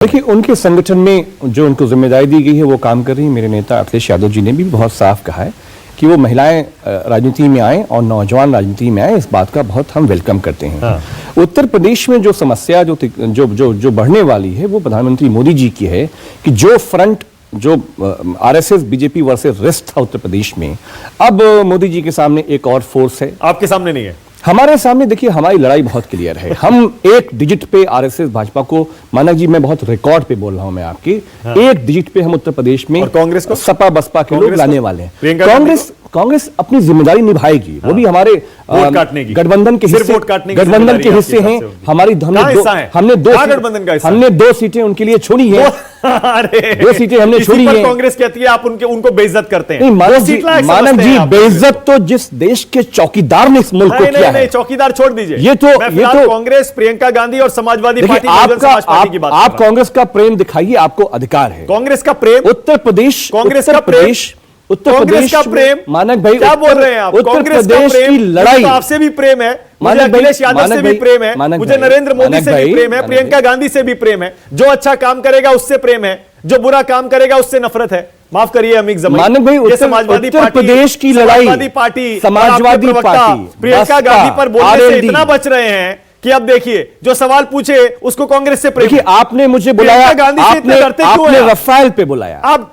देखिए, उनके संगठन में जो उनको जिम्मेदारी दी गई है वो काम कर रही है। मेरे नेता अखिलेश यादव जी ने भी बहुत साफ कहा है कि वो महिलाएं राजनीति में आए और नौजवान राजनीति में आए। इस बात का बहुत हम वेलकम करते हैं। हाँ। उत्तर प्रदेश में जो समस्या जो बढ़ने वाली है वो प्रधानमंत्री मोदी जी की है कि जो फ्रंट जो आरएसएस बीजेपी वर्सेस रेस्ट था उत्तर प्रदेश में, अब मोदी जी के सामने एक और फोर्स है। आपके सामने नहीं है, हमारे सामने। देखिए, हमारी लड़ाई बहुत क्लियर है। हम एक डिजिट पे आरएसएस भाजपा को, मानक जी मैं बहुत रिकॉर्ड पे बोल रहा हूं मैं आपकी, हाँ। एक डिजिट पे हम उत्तर प्रदेश में और कांग्रेस को, सपा बसपा के लोग लाने वाले हैं। कांग्रेस अपनी जिम्मेदारी निभाएगी। हाँ। वो भी हमारे गठबंधन के हिस्से हैं। हमारी हमने दो सीटें उनके लिए छोड़ी है। दो सीटें हमने छोड़ी है। कांग्रेस कहती है आप उनको बेइज्जत करते हैं। मानव जी, बेइज्जत तो जिस देश के चौकीदार ने इस मुल्क को किया है। चौकीदार छोड़ दीजिए। ये तो कांग्रेस, प्रियंका गांधी और समाजवादी पार्टी आप कांग्रेस का प्रेम दिखाइए, आपको अधिकार है। कांग्रेस का प्रेम, उत्तर प्रदेश, कांग्रेस का प्रेम, उत्तर प्रदेश का प्रेम। मानक भाई, क्या बोल रहे हैं आप? उत्तर प्रदेश की लड़ाई, आपसे भी प्रेम है, मुझे अखिलेश यादव से भी प्रेम है, मुझे नरेंद्र मोदी से भी प्रेम है, प्रियंका गांधी से भी प्रेम है। जो अच्छा काम करेगा उससे प्रेम है, जो बुरा काम करेगा उससे नफरत है। माफ करिए अमीक जमाई, मानक भाई, समाजवादी प्रदेश की लड़ाई, पार्टी, समाजवादी पार्टी प्रियंका गांधी पर बोलने से इतना बच रहे हैं कि अब देखिए जो सवाल पूछे उसको कांग्रेस से देखिए। आपने मुझे बुलाया, आपने रफाल पे बुलाया। आप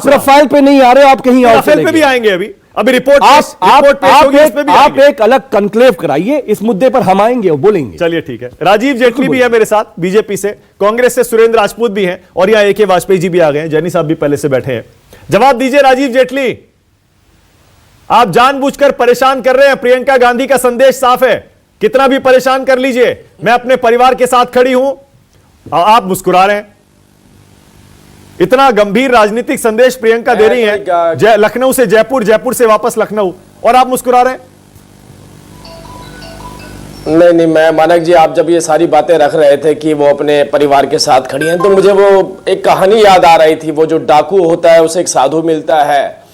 रफाल पे नहीं आ रहे, आप कहीं और रफाल पे भी आएंगे। अभी रिपोर्ट आप एक अलग कॉन्क्लेव कराइए, इस मुद्दे पर हम आएंगे और बोलेंगे। चलिए ठीक है। राजीव जेटली भी है मेरे साथ बीजेपी से, कांग्रेस से सुरेंद्र राजपूत भी हैं और यहां AK वाजपेयी जी भी आ गए हैं। जैनी साहब भी पहले से बैठे हैं। जवाब दीजिए राजीव जेटली, आप जानबूझकर परेशान कर रहे हैं। प्रियंका गांधी का संदेश साफ है, कितना भी परेशान कर लीजिए, मैं अपने परिवार के साथ खड़ी हूं। आप मुस्कुरा रहे हैं। इतना गंभीर राजनीतिक संदेश प्रियंका दे रही हैं, लखनऊ से जयपुर, जयपुर से वापस लखनऊ, और आप मुस्कुरा रहे हैं। नहीं, मैं मानक जी, आप जब ये सारी बातें रख रहे थे कि वो अपने परिवार के साथ खड़ी हैं, तो मुझे वो एक कहानी याद आ रही थी। वो जो डाकू होता है, उसे एक साधु मिलता है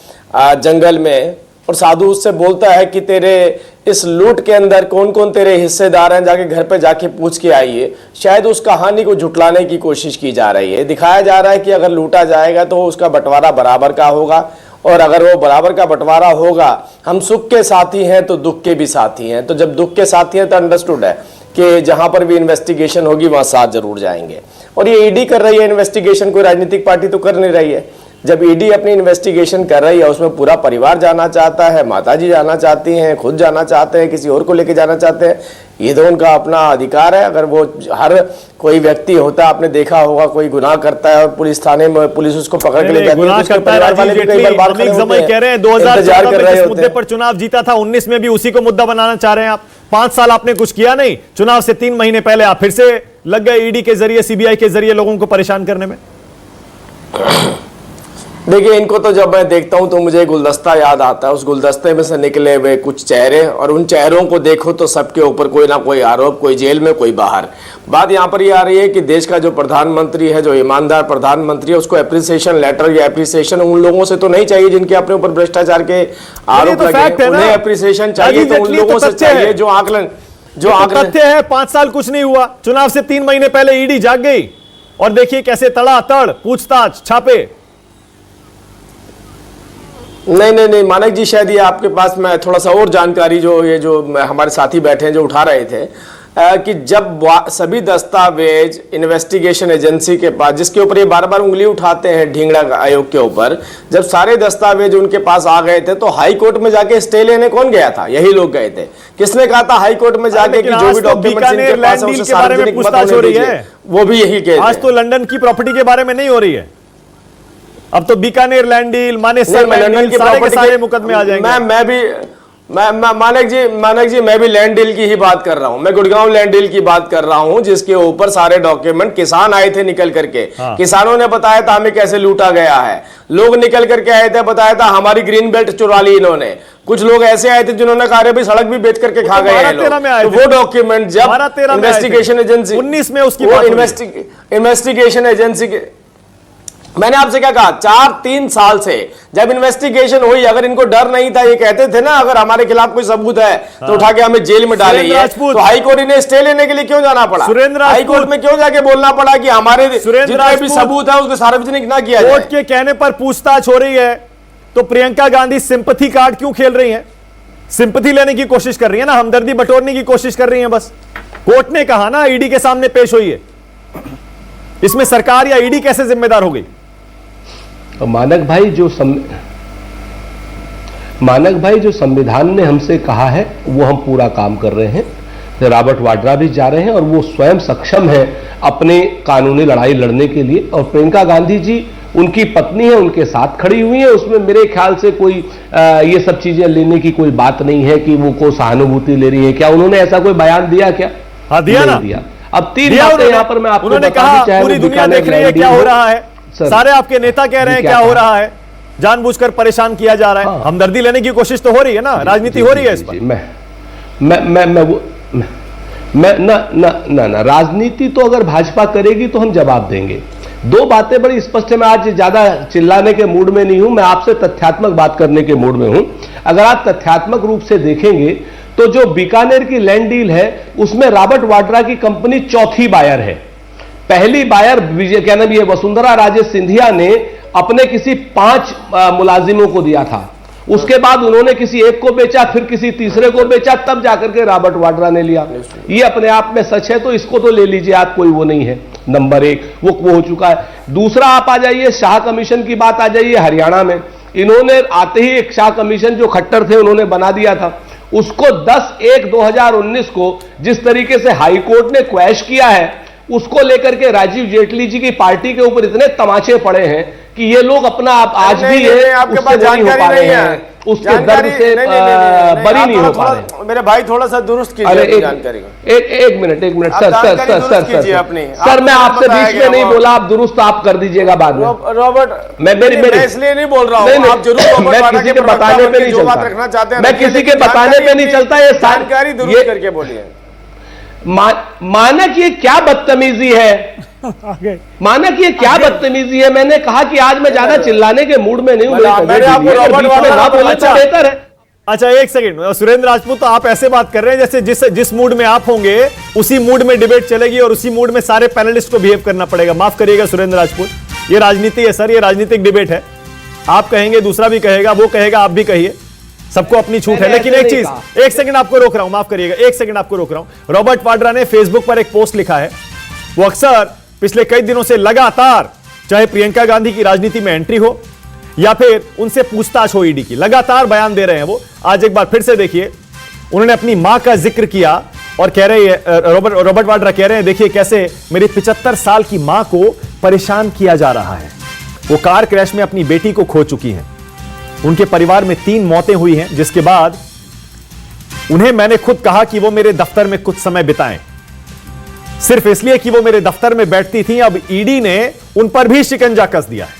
जंगल में, और साधु उससे बोलता है कि तेरे इस लूट के अंदर कौन कौन तेरे हिस्सेदार हैं, जाके घर पे जाके पूछ के आइए। शायद उस कहानी को झुटलाने की कोशिश की जा रही है। दिखाया जा रहा है कि अगर लूटा जाएगा तो उसका बंटवारा बराबर का होगा, और अगर वो बराबर का बंटवारा होगा, हम सुख के साथी हैं तो दुख के भी साथी हैं। तो जब दुख के साथी हैं तो अंडरस्टूड है कि जहां पर भी इन्वेस्टिगेशन होगी वहां साथ जरूर जाएंगे। और ये ईडी कर रही है इन्वेस्टिगेशन, कोई राजनीतिक पार्टी तो कर नहीं रही है। जब ईडी अपनी इन्वेस्टिगेशन कर रही है, उसमें पूरा परिवार जाना चाहता है, माताजी जाना चाहती हैं, खुद जाना चाहते हैं, किसी और को लेके जाना चाहते हैं, ये तो उनका अपना अधिकार है। अगर वो, हर कोई व्यक्ति होता है, आपने देखा होगा, कोई गुनाह करता है और पुलिस थाने में पुलिस उसको पकड़ के ले जाती है, उसके परिवार वाले भी कई बार बात कह रहे हैं 2014 में जिस मुद्दे पर चुनाव जीता था, 19 में भी उसी को मुद्दा बनाना चाह रहे हैं आप। 5 साल आपने कुछ किया नहीं, चुनाव से 3 महीने पहले आप फिर से लग गए ईडी के जरिए, CBI के जरिए लोगों को परेशान करने में। देखिए, इनको तो जब मैं देखता हूं तो मुझे गुलदस्ता याद आता है। उस गुलदस्ते में से निकले हुए कुछ चेहरे, और उन चेहरों को देखो तो सबके ऊपर कोई ना कोई आरोप, कोई जेल में, कोई बाहर। बात यहाँ पर ये आ रही है कि देश का जो प्रधानमंत्री है, जो ईमानदार प्रधानमंत्री है, उसको एप्रिसिएशन लेटर या एप्रिसिएशन उन लोगों से तो नहीं चाहिए जिनके अपने ऊपर भ्रष्टाचार के आरोप लगे। उन्हें एप्रिसिएशन चाहिए तो उन लोगों से चाहिए जो आकलन तथ्य है। 5 साल कुछ नहीं हुआ, चुनाव से 3 महीने पहले ईडी जाग गई, और देखिए कैसे तड़ातड़ पूछताछ, छापे। नहीं मानक जी, शायद ये आपके पास मैं थोड़ा सा और जानकारी, जो हमारे साथी बैठे हैं जो उठा रहे थे, कि जब सभी दस्तावेज इन्वेस्टिगेशन एजेंसी के पास, जिसके ऊपर ये बार बार उंगली उठाते हैं ढींगड़ा आयोग के ऊपर, जब सारे दस्तावेज उनके पास आ गए थे तो हाई कोर्ट में जाके स्टे लेने कौन गया था? यही लोग गए थे। किसने कहा था हाई कोर्ट में जाके कि जो भी डॉक्यूमेंट्स इनके पास है उसे सार्वजनिक मत होने दीजिए? वो भी यही कहते हैं। आज तो लंदन की प्रॉपर्टी के बारे में नहीं हो रही है, अब तो Bikaner land deal, Manesar land deal, सारे मुकदमे आ जाएंगे। मानक जी, मैं भी लैंड डील की ही बात कर रहा हूं। मैं गुड़गांव लैंड डील की बात कर रहा हूं, जिसके ऊपर सारे डॉक्यूमेंट, किसान आए थे निकल करके। हाँ। किसानों ने बताया था हमें कैसे लूटा गया है। लोग निकल करके आए थे, बताया था हमारी ग्रीन बेल्ट चुरा ली इन्होंने। कुछ लोग ऐसे आए थे जिन्होंने कहा भी सड़क भी बेच करके खा गए हैं लोग। वो डॉक्यूमेंट जब इन्वेस्टिगेशन एजेंसी 19 में उसकी इन्वेस्टिगेशन एजेंसी के मैंने आपसे क्या कहा, 4-3 साल से जब इन्वेस्टिगेशन हुई, अगर इनको डर नहीं था, ये कहते थे ना अगर हमारे खिलाफ कोई सबूत है तो उठा के हमें जेल में डालिए, तो हाई कोर्ट इन्हें स्टे लेने के लिए क्यों जाना पड़ा? हाई कोर्ट में क्यों जाके बोलना पड़ा कि हमारे जितने भी सबूत है उसको सार्वजनिक ना किया जाए? कोर्ट के कहने पर पूछताछ हो रही है तो प्रियंका गांधी सिंपैथी कार्ड क्यों खेल रही हैं? सिंपैथी लेने की कोशिश कर रही है ना, हमदर्दी बटोरने की कोशिश कर रही है बस। कोर्ट ने कहा ना ईडी के सामने पेश हुई है, इसमें सरकार या ईडी कैसे जिम्मेदार हो गई? मानक भाई जो संविधान ने हमसे कहा है वो हम पूरा काम कर रहे हैं। रॉबर्ट वाड्रा भी जा रहे हैं और वो स्वयं सक्षम है अपने कानूनी लड़ाई लड़ने के लिए। और प्रियंका गांधी जी उनकी पत्नी है, उनके साथ खड़ी हुई है, उसमें मेरे ख्याल से कोई ये सब चीजें लेने की कोई बात नहीं है कि वो को सहानुभूति ले रही है। क्या उन्होंने ऐसा कोई बयान दिया क्या? हाँ दिया ना, दिया। अब 3 बातें यहाँ पर मैं आपको उन्होंने कहा पूरी दुनिया देख रही है क्या हो रहा है, सारे आपके नेता कह रहे हैं क्या हो रहा है, जानबूझकर परेशान किया जा रहा है। हमदर्दी लेने की कोशिश तो हो रही है ना, राजनीति हो रही है इस पर। ना राजनीति तो अगर भाजपा करेगी तो हम जवाब देंगे। 2 बातें बड़ी स्पष्ट है। मैं आज ज्यादा चिल्लाने के मूड में नहीं हूं, मैं आपसे तथ्यात्मक बात करने के मूड में हूं। अगर आप तथ्यात्मक रूप से देखेंगे तो जो बीकानेर की लैंड डील है उसमें रॉबर्ट वाड्रा की कंपनी चौथी बायर है। पहली बायर क्या नाम ये वसुंधरा राजे सिंधिया ने अपने किसी 5 मुलाजिमों को दिया था, उसके बाद उन्होंने किसी एक को बेचा, फिर किसी तीसरे को बेचा, तब जाकर के रॉबर्ट वाड्रा ने लिया। ये अपने आप में सच है तो इसको तो ले लीजिए आप, कोई वो नहीं है। नंबर 1 वो हो चुका है। दूसरा आप आ जाइए शाह कमीशन की बात आ जाइए। हरियाणा में इन्होंने आते ही एक शाह कमीशन जो खट्टर थे उन्होंने बना दिया था, उसको 10/1/2019 को जिस तरीके से हाईकोर्ट ने क्वैश किया है, उसको लेकर के राजीव जेटली जी की पार्टी के ऊपर इतने तमाचे पड़े हैं कि ये लोग अपना आप आज भी है आपके पास जानकारी नहीं है, उसके दर्द से बरी नहीं हो पा रहे। मेरे भाई थोड़ा सा दुरुस्त कीजिए जानकारी को। एक मिनट सर मैं आपसे बीच में नहीं बोला, आप दुरुस्त आप कर दीजिएगा बाद में। रॉबर्ट मैं इसलिए नहीं बोल रहा हूँ, आप जरूर मैं किसी के बताने पे नहीं चलता, मैं किसी के बताने पे नहीं चलता। ये जानकारी दुरुस्त करके बोलिए। मानक ये क्या बदतमीजी है, मानक ये क्या बदतमीजी है। मैंने कहा कि आज मैं ज्यादा चिल्लाने के मूड में नहीं हूं, मैंने आपको रॉबर्ट वाड्रा ना बोले तो बेहतर है। अच्छा एक सेकंड, सुरेंद्र राजपूत तो आप ऐसे बात कर रहे हैं जैसे जिस मूड में आप होंगे उसी मूड में डिबेट चलेगी और उसी मूड में सारे पैनलिस्ट को बिहेव करना पड़ेगा। माफ करिएगा सुरेंद्र राजपूत, ये राजनीति है सर, ये राजनीतिक डिबेट है। आप कहेंगे दूसरा भी कहेगा, वो कहेगा आप भी कहिए, सबको अपनी छूट है। लेकिन एक चीज, एक सेकंड आपको रोक रहा हूं, माफ करिएगा, एक सेकंड आपको रोक रहा हूं। रॉबर्ट वाड्रा ने फेसबुक पर एक पोस्ट लिखा है, वो अक्सर पिछले कई दिनों से लगातार चाहे प्रियंका गांधी की राजनीति में एंट्री हो या फिर उनसे पूछताछ हो ईडी की, लगातार बयान दे रहे हैं वो। आज एक बार फिर से देखिए, उन्होंने अपनी मां का जिक्र किया और कह रहे हैं, रॉबर्ट वाड्रा कह रहे हैं, देखिए कैसे मेरी 75 साल की मां को परेशान किया जा रहा है। वो कार क्रैश में अपनी बेटी को खो चुकी हैं, उनके परिवार में 3 मौतें हुई हैं, जिसके बाद उन्हें मैंने खुद कहा कि वो मेरे दफ्तर में कुछ समय बिताएं, सिर्फ इसलिए कि वो मेरे दफ्तर में बैठती थी। अब ईडी ने उन पर भी शिकंजा कस दिया है।